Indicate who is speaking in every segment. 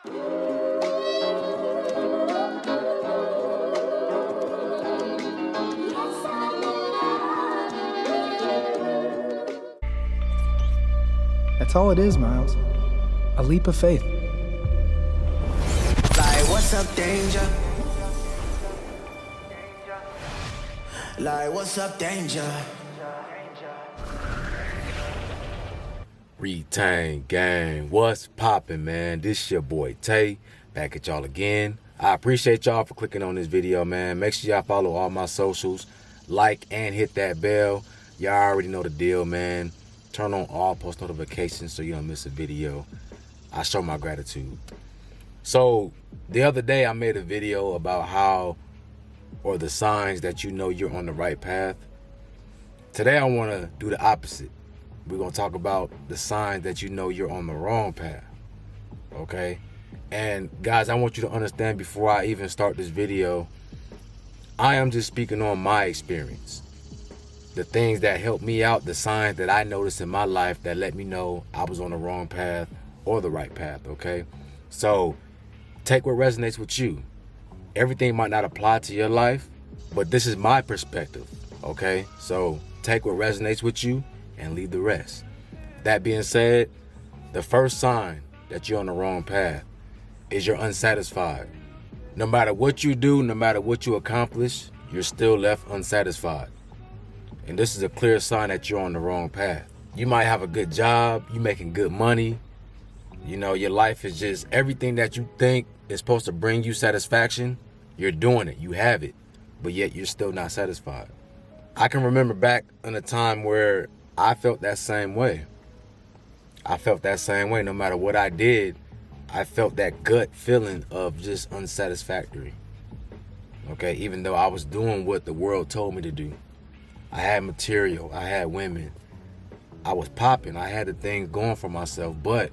Speaker 1: That's all it is, Miles. A leap of faith.
Speaker 2: Like, what's up, danger? Like, what's up, danger?
Speaker 3: Retain gang, what's poppin', man? This your boy Tay, back at y'all again. I appreciate y'all for clicking on this video, man. Make sure y'all follow all my socials, like and hit that bell. Y'all already know the deal, man. Turn on all post notifications so you don't miss a video. I show my gratitude. So the other day I made a video about how, or the signs that you know you're on the right path. Today I want to do the opposite. We're going to talk about the signs that you know you're on the wrong path. Okay? And guys, I want you to understand before I even start this video, I am just speaking on my experience. The things that helped me out, the signs that I noticed in my life that let me know I was on the wrong path or the right path, okay? So take what resonates with you. Everything might not apply to your life, but this is my perspective, okay? So take what resonates with you and leave the rest. That being said, the first sign that you're on the wrong path is you're unsatisfied. No matter what you do, no matter what you accomplish, you're still left unsatisfied. And this is a clear sign that you're on the wrong path. You might have a good job, you're making good money, you know, your life is just everything that you think is supposed to bring you satisfaction, you're doing it, you have it, but yet you're still not satisfied. I can remember back in a time where I felt that same way. I felt that same way. No matter what I did, I felt that gut feeling of just unsatisfactory. Okay, even though I was doing what the world told me to do. I had material, I had women, I was popping, I had the things going for myself, but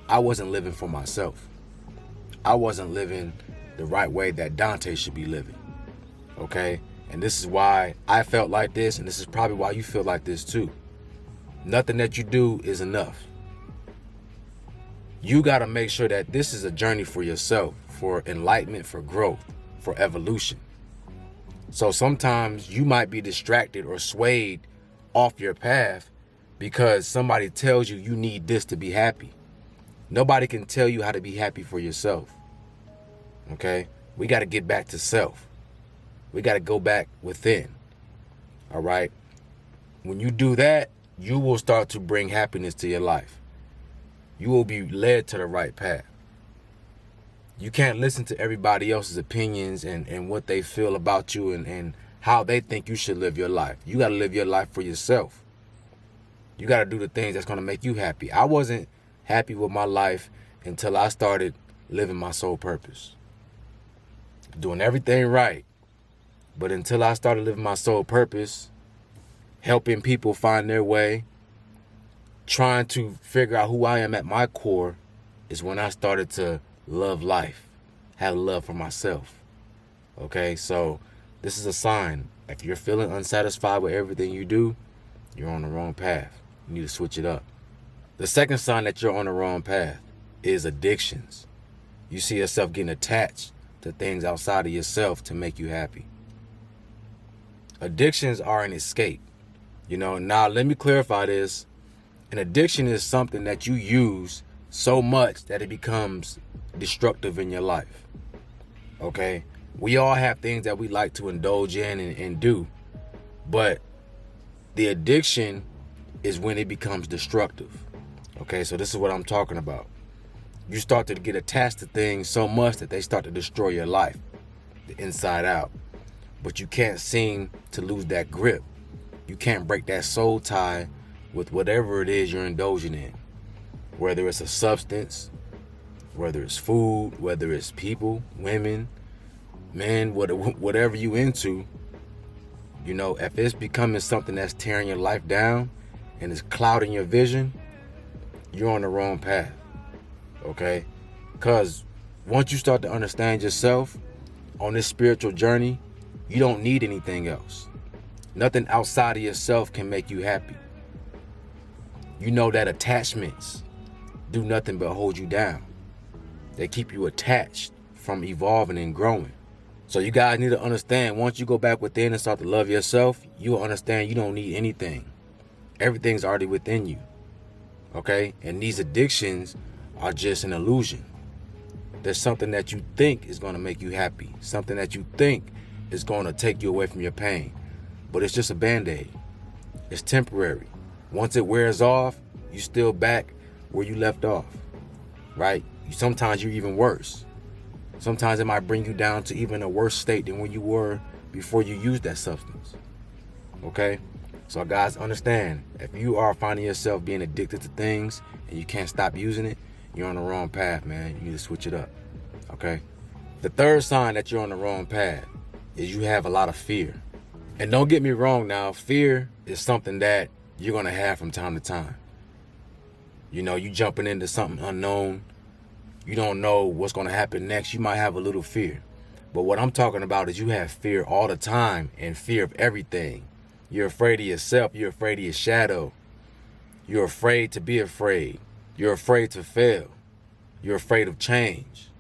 Speaker 3: I wasn't living for myself. I wasn't living the right way that Dante should be living. Okay? And this is why I felt like this, and this is probably why you feel like this too. Nothing that you do is enough. You got to make sure that this is a journey for yourself, for enlightenment, for growth, for evolution. So sometimes you might be distracted or swayed off your path because somebody tells you you need this to be happy. Nobody can tell you how to be happy for yourself. Okay? We got to get back to self. We got to go back within. All right? When you do that, you will start to bring happiness to your life. You will be led to the right path. You can't listen to everybody else's opinions and what they feel about you and how they think you should live your life. You got to live your life for yourself. You got to do the things that's going to make you happy. I wasn't happy with my life until I started living my soul purpose. Doing everything right. But until I started living my soul purpose, helping people find their way, trying to figure out who I am at my core, is when I started to love life, have love for myself. Okay, so this is a sign. If you're feeling unsatisfied with everything you do, you're on the wrong path. You need to switch it up. The second sign that you're on the wrong path is addictions. You see yourself getting attached to things outside of yourself to make you happy. Addictions are an escape. You know, now let me clarify this. An addiction is something that you use so much that it becomes destructive in your life. Okay? We all have things that we like to indulge in and do. But the addiction is when it becomes destructive. Okay, so this is what I'm talking about. You start to get attached to things so much that they start to destroy your life, the inside out. But you can't seem to lose that grip. You can't break that soul tie with whatever it is you're indulging in. Whether it's a substance, whether it's food, whether it's people, women, men, whatever you into, you know, if it's becoming something that's tearing your life down and it's clouding your vision, you're on the wrong path. Okay? Because once you start to understand yourself on this spiritual journey, you don't need anything else. Nothing outside of yourself can make you happy. You know that attachments do nothing but hold you down. They keep you attached from evolving and growing. So you guys need to understand, once you go back within and start to love yourself, you'll understand you don't need anything. Everything's already within you. Okay? And these addictions are just an illusion. There's something that you think is going to make you happy. Something that you think is going to take you away from your pain. But it's just a band-aid. It's temporary. Once it wears off, you're still back where you left off. Right? Sometimes you're even worse. Sometimes it might bring you down to even a worse state than where you were before you used that substance. Okay? So guys, understand, if you are finding yourself being addicted to things and you can't stop using it, you're on the wrong path, man. You need to switch it up. Okay? The third sign that you're on the wrong path is you have a lot of fear. And don't get me wrong now, fear is something that you're going to have from time to time. You know, you jumping into something unknown. You don't know what's going to happen next. You might have a little fear. But what I'm talking about is you have fear all the time and fear of everything. You're afraid of yourself. You're afraid of your shadow. You're afraid to be afraid. You're afraid to fail. You're afraid of change.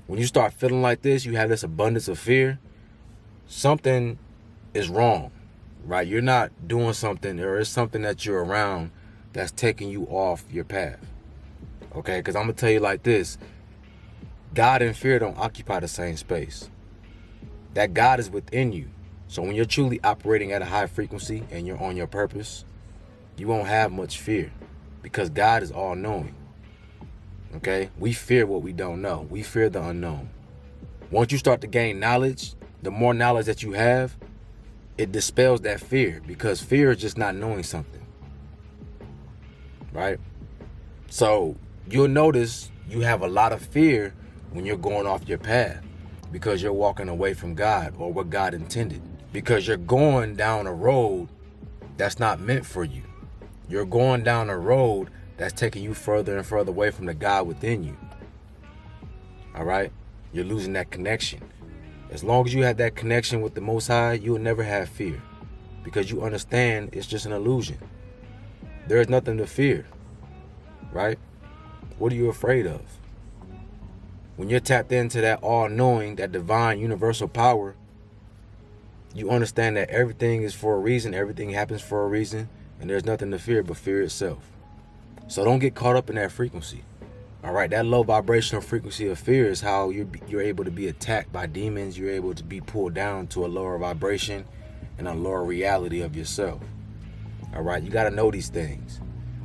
Speaker 3: When you start feeling like this, you have this abundance of fear, something is wrong, right? You're not doing something, or it's something that you're around that's taking you off your path. Okay, because I'm going to tell you like this. God and fear don't occupy the same space. That God is within you. So when you're truly operating at a high frequency and you're on your purpose, you won't have much fear because God is all-knowing. Okay? We fear what we don't know. We fear the unknown. Once you start to gain knowledge, the more knowledge that you have, it dispels that fear, because fear is just not knowing something. Right? So you'll notice you have a lot of fear when you're going off your path, because you're walking away from God or what God intended, because you're going down a road that's not meant for you. You're going down a road that's taking you further and further away from the God within you. All right? You're losing that connection. As long as you have that connection with the Most High, you'll never have fear, because you understand it's just an illusion. There is nothing to fear, right? What are you afraid of? When you're tapped into that all-knowing, that divine universal power, you understand that everything is for a reason, everything happens for a reason, and there's nothing to fear but fear itself. So don't get caught up in that frequency. All right, that low vibrational frequency of fear is how you're able to be attacked by demons. You're able to be pulled down to a lower vibration and a lower reality of yourself. All right, you got to know these things,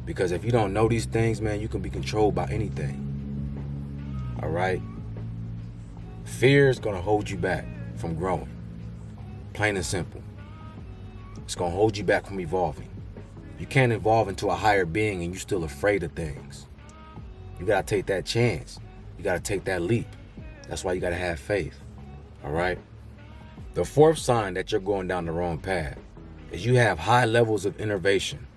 Speaker 3: because if you don't know these things, man, you can be controlled by anything. All right, fear is going to hold you back from growing, plain and simple. It's going to hold you back from evolving. You can't evolve into a higher being and you're still afraid of things. You got to take that chance. You got to take that leap. That's why you got to have faith. All right. The fourth sign that you're going down the wrong path is you have high levels of innervation,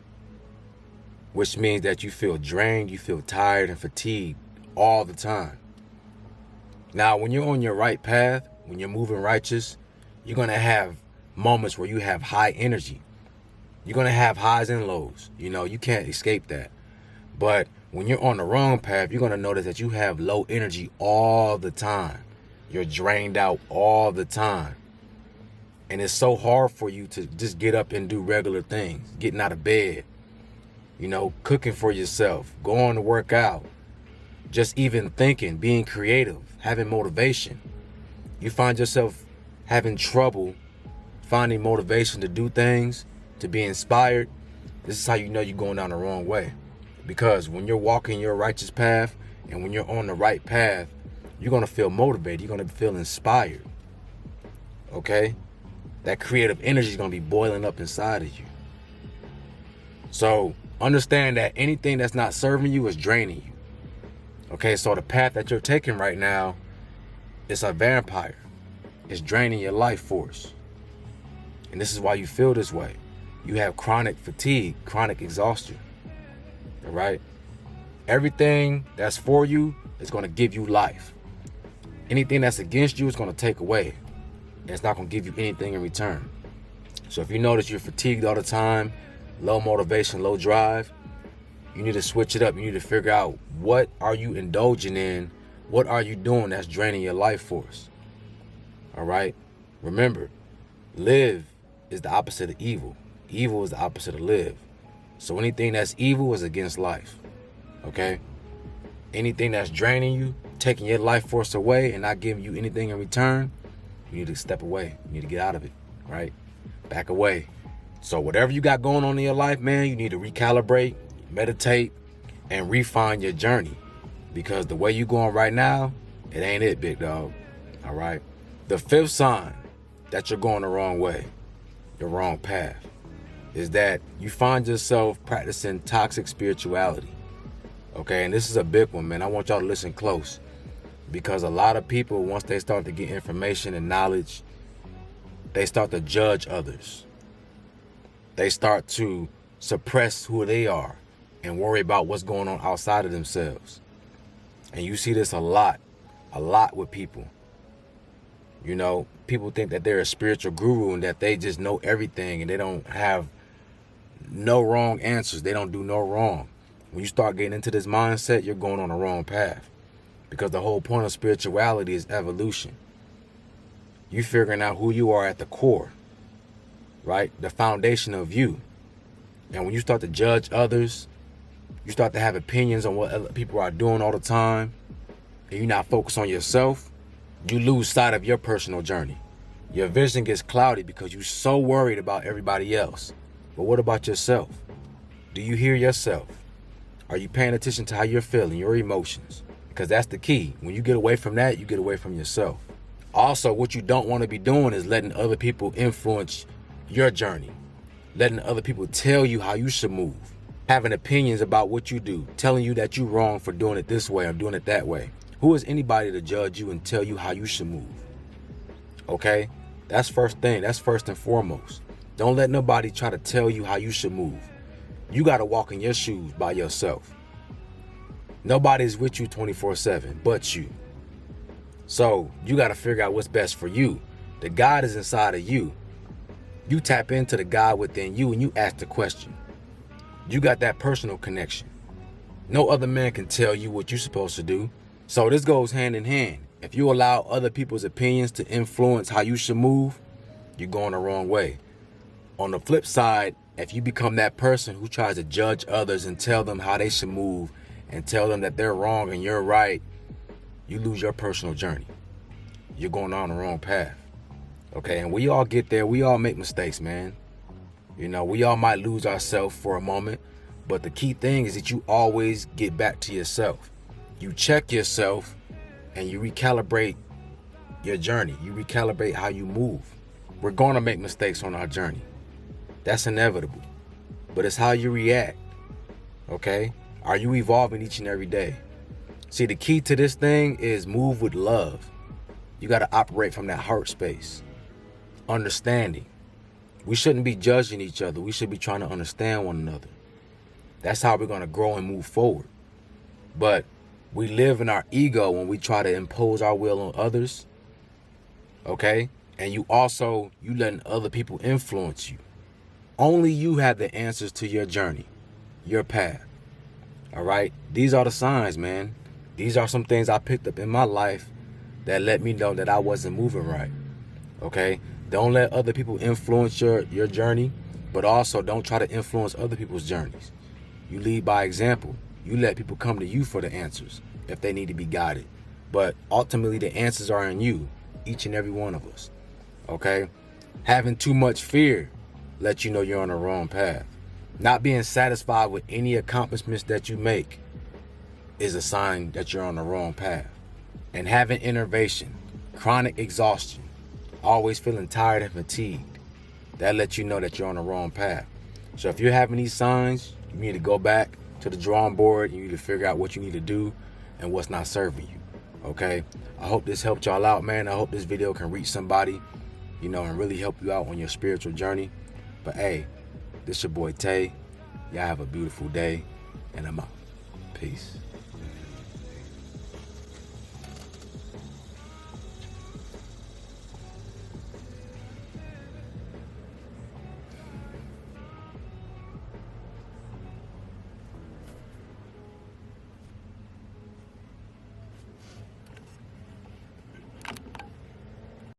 Speaker 3: which means that you feel drained, you feel tired and fatigued all the time. Now, when you're on your right path, when you're moving righteous, you're going to have moments where you have high energy. You're going to have highs and lows. You know, you can't escape that. But when you're on the wrong path, you're going to notice that you have low energy all the time. You're drained out all the time. And it's so hard for you to just get up and do regular things. Getting out of bed, you know, cooking for yourself, going to work out, just even thinking, being creative, having motivation. You find yourself having trouble finding motivation to do things, to be inspired. This is how you know you're going down the wrong way. Because when you're walking your righteous path and when you're on the right path, you're going to feel motivated. You're going to feel inspired. Okay? That creative energy is going to be boiling up inside of you. So understand that anything that's not serving you is draining you. Okay? So the path that you're taking right now is a vampire. It's draining your life force. And this is why you feel this way. You have chronic fatigue, chronic exhaustion. All right? Everything that's for you is going to give you life. Anything that's against you is going to take away. And it's not going to give you anything in return. So if you notice you're fatigued all the time, low motivation, low drive, you need to switch it up. You need to figure out, what are you indulging in What are you doing that's draining your life force? All right? Remember, live is the opposite of evil. Evil is the opposite of live. So anything that's evil is against life. Okay? Anything that's draining you, taking your life force away and not giving you anything in return, you need to step away. You need to get out of it, right? Back away. So whatever you got going on in your life, man, you need to recalibrate, meditate, and refine your journey. Because the way you going right now, it ain't it, big dog. All right? The fifth sign that you're going the wrong way, the wrong path, is that you find yourself practicing toxic spirituality. Okay, and this is a big one, man. I want y'all to listen close, because a lot of people, once they start to get information and knowledge, they start to judge others. They start to suppress who they are and worry about what's going on outside of themselves. And you see this a lot with people. You know, people think that they're a spiritual guru and that they just know everything and they don't have no wrong answers. They don't do no wrong. When you start getting into this mindset, you're going on the wrong path. Because the whole point of spirituality is evolution. You figuring out who you are at the core, right? The foundation of you. And when you start to judge others, you start to have opinions on what other people are doing all the time, and you're not focused on yourself, you lose sight of your personal journey. Your vision gets cloudy because you're so worried about everybody else. But what about yourself? Do you hear yourself? Are you paying attention to how you're feeling, your emotions? Because that's the key. When you get away from that, you get away from yourself. Also, what you don't want to be doing is letting other people influence your journey. Letting other people tell you how you should move. Having opinions about what you do. Telling you that you're wrong for doing it this way or doing it that way. Who is anybody to judge you and tell you how you should move? Okay? That's first thing. That's first and foremost. Don't let nobody try to tell you how you should move. You got to walk in your shoes by yourself. Nobody's with you 24/7 but you. So you got to figure out what's best for you. The God is inside of you. You tap into the God within you and you ask the question. You got that personal connection. No other man can tell you what you're supposed to do. So this goes hand in hand. If you allow other people's opinions to influence how you should move, you're going the wrong way. On the flip side, if you become that person who tries to judge others and tell them how they should move and tell them that they're wrong and you're right, you lose your personal journey. You're going on the wrong path. Okay, and we all get there. We all make mistakes, man. You know, we all might lose ourselves for a moment, but the key thing is that you always get back to yourself. You check yourself and you recalibrate your journey. You recalibrate how you move. We're going to make mistakes on our journey. That's inevitable. But it's how you react. Okay? Are you evolving each and every day? See, the key to this thing is move with love. You got to operate from that heart space. Understanding. We shouldn't be judging each other. We should be trying to understand one another. That's how we're going to grow and move forward. But we live in our ego when we try to impose our will on others. Okay? And you letting other people influence you. Only you have the answers to your journey, your path. All right? These are the signs, man. These are some things I picked up in my life that let me know that I wasn't moving right. Okay? Don't let other people influence your journey, but also don't try to influence other people's journeys. You lead by example. You let people come to you for the answers if they need to be guided. But ultimately, the answers are in you, each and every one of us. Okay? Having too much fear lets you know you're on the wrong path. Not being satisfied with any accomplishments that you make is a sign that you're on the wrong path. And having innervation, chronic exhaustion, always feeling tired and fatigued, that lets you know that you're on the wrong path. So if you're having these signs, you need to go back to the drawing board. You need to figure out what you need to do and what's not serving you. Okay? I hope this helped y'all out, man. I hope this video can reach somebody, you know, and really help you out on your spiritual journey. But hey, this your boy Tay. Y'all have a beautiful day, and I'm out. Peace.